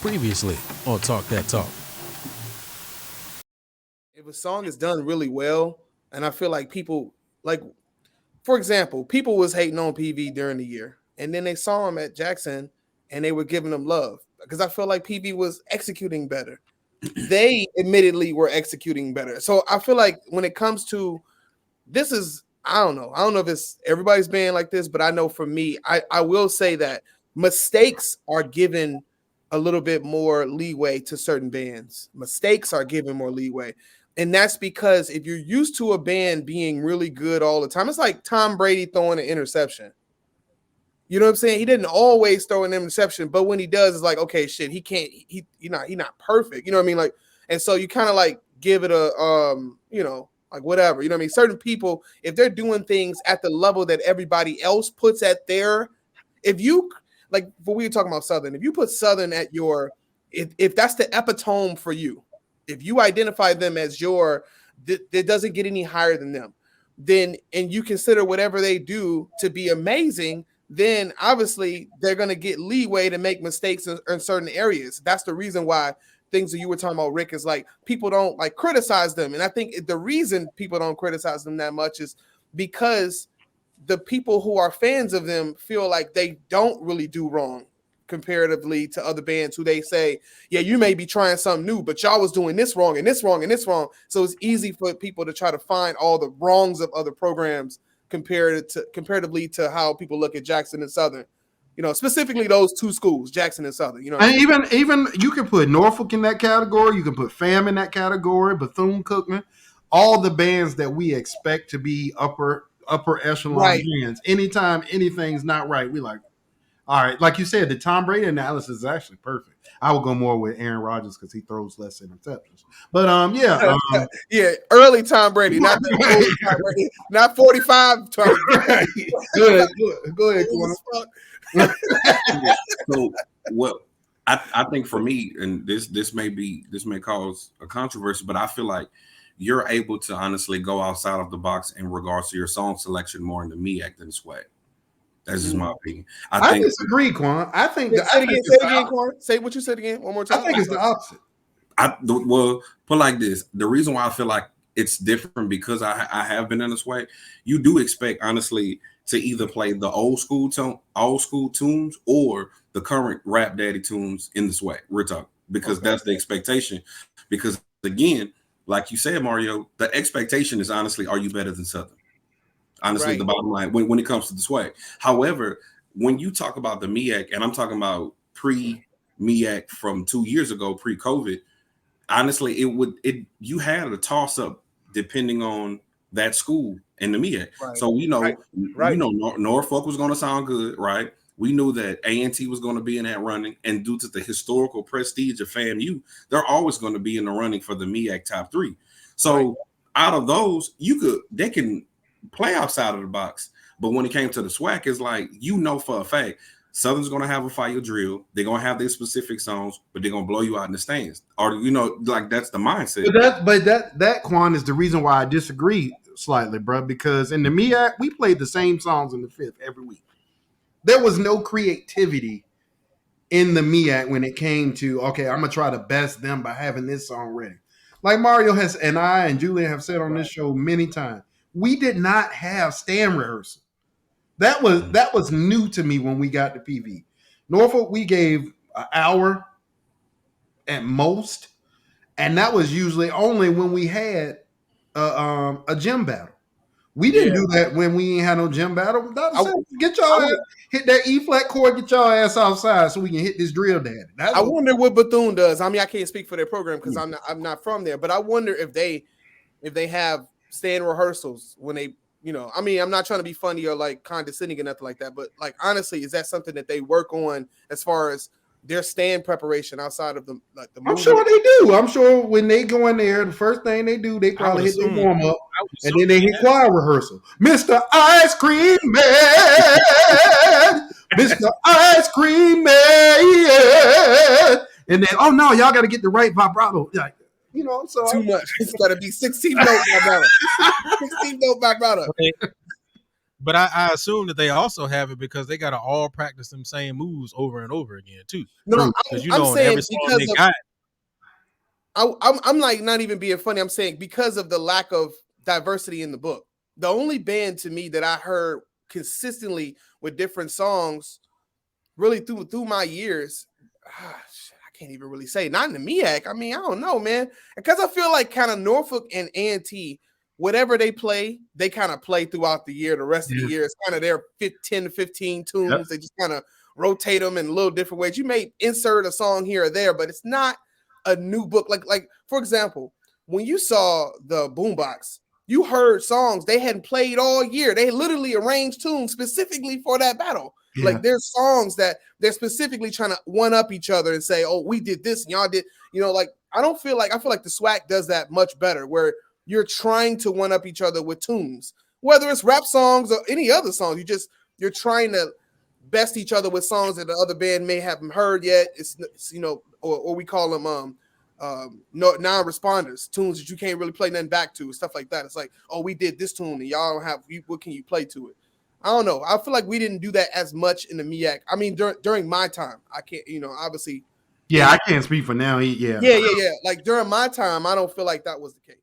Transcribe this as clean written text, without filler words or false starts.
Previously on Talk That Talk. If a song is done really well, and I feel like people, like, for example, people was hating on PV during the year, and then they saw him at Jackson, and they were giving him love because I feel like PV was executing better. They admittedly were executing better. So I feel like when it comes to this is, I don't know. I don't know if it's everybody's band like this, but I know for me, I will say that mistakes are given a little bit more leeway to certain bands. Mistakes are given more leeway. And that's because if you're used to a band being really good all the time, it's like Tom Brady throwing an interception. You know what I'm saying? He didn't always throw an interception, but when he does, it's like, okay, shit, he can't, he not perfect. You know what I mean? Like, and so you kind of like give it a like whatever. You know what I mean? Certain people, if they're doing things at the level that everybody else puts at their, if you like what we were talking about Southern, if you put Southern at your, if that's the epitome for you, if you identify them as your, that doesn't get any higher than them, then and you consider whatever they do to be amazing, then obviously they're going to get leeway to make mistakes in certain areas. That's the reason why things that you were talking about, Rick, is like people don't like criticize them. And I think the reason people don't criticize them that much is because the people who are fans of them feel like they don't really do wrong comparatively to other bands who they say, yeah, you may be trying something new, but y'all was doing this wrong and this wrong and this wrong. So it's easy for people to try to find all the wrongs of other programs comparatively to how people look at Jackson and Southern, you know, specifically those two schools, Jackson and Southern. You know, and even you can put Norfolk in that category. You can put FAM in that category. Bethune-Cookman, all the bands that we expect to be upper echelon bands. Anytime anything's not right, we like, all right. Like you said, the Tom Brady analysis is actually perfect. I would go more with Aaron Rodgers because he throws less interceptions. But yeah, early Tom Brady, not old Tom Brady, not 45. Go ahead, So what I think for me, and this may cause a controversy, but I feel like you're able to honestly go outside of the box in regards to your song selection more in the MEAC than Swag. That's just my opinion. I disagree, Quan. I think say it again, Quan. Say what you said again one more time. I think it's the opposite. Well, put like this. The reason why I feel like it's different because I have been in a Swag. You do expect honestly to either play the old school tunes or the current rap daddy tunes in the Swag. We're talking because that's the expectation. Because again, like you said, Mario, the expectation is honestly, are you better than Southern? Honestly, the bottom line when it comes to the Swag. However, when you talk about the MEAC, and I'm talking about pre-MEAC from 2 years ago, pre-COVID, honestly, you had a toss-up depending on that school in the MEAC. Right. So we know Norfolk was going to sound good, right? We knew that A&T was going to be in that running, and due to the historical prestige of FAMU, they're always going to be in the running for the MEAC top 3. So out of those, they can play outside of the box. But when it came to the Swag, it's like, for a fact, Southern's going to have a fire drill. They're going to have their specific songs, but they're going to blow you out in the stands. Or, like that's the mindset. But that Quan is the reason why I disagree slightly, bro, because in the MEAC, we played the same songs in the fifth every week. There was no creativity in the MEAC when it came to, okay, I'm going to try to best them by having this song ready. Like Mario and I and Julia have said on this show many times, we did not have stand rehearsal. That was new to me when we got to PV. Norfolk, we gave an hour at most, and that was usually only when we had a gym battle. We didn't do that when we ain't had no gym battle. Get y'all ass, hit that E flat chord, get y'all ass outside so we can hit this drill daddy. I wonder what Bethune does. I mean, I can't speak for their program because I'm not from there, but I wonder if they have stand rehearsals when they, I mean, I'm not trying to be funny or like condescending or nothing like that, but like honestly, is that something that they work on as far as their stand preparation outside of the movie? I'm sure they do. I'm sure when they go in there, the first thing they do, they probably hit their warm up, and then they hit choir rehearsal. Mr. Ice Cream Man, Mr. Ice Cream Man, and then no, y'all got to get the right vibrato. Like, so too much. It's got to be 16 note vibrato. 16 note vibrato. But I assume that they also have it because they gotta all practice them same moves over and over again too. No, Because I'm on every saying song because they of got, I'm like not even being funny. I'm saying because of the lack of diversity in the book. The only band to me that I heard consistently with different songs really through my years, I can't even really say not in the MEAC. I mean, I don't know, man, because I feel like kind of Norfolk and A&T, whatever they play, they kind of play throughout the year. The rest of the year, it's kind of their 10 to 15 tunes. Yep. They just kind of rotate them in a little different ways. You may insert a song here or there, but it's not a new book. Like for example, when you saw the Boombox, you heard songs they hadn't played all year. They literally arranged tunes specifically for that battle. Yeah. Like there's songs that they're specifically trying to one up each other and say, "Oh, we did this and y'all did." Like I feel like the SWAC does that much better, where you're trying to one up each other with tunes, whether it's rap songs or any other songs. You're trying to best each other with songs that the other band may haven't heard yet. It's or we call them non-responders, tunes that you can't really play nothing back to, stuff like that. It's like, oh, we did this tune and y'all don't have, what can you play to it? I don't know. I feel like we didn't do that as much in the MEAC. I mean, during my time, I can't, obviously. Yeah, I can't speak for now. Yeah. Like during my time, I don't feel like that was the case.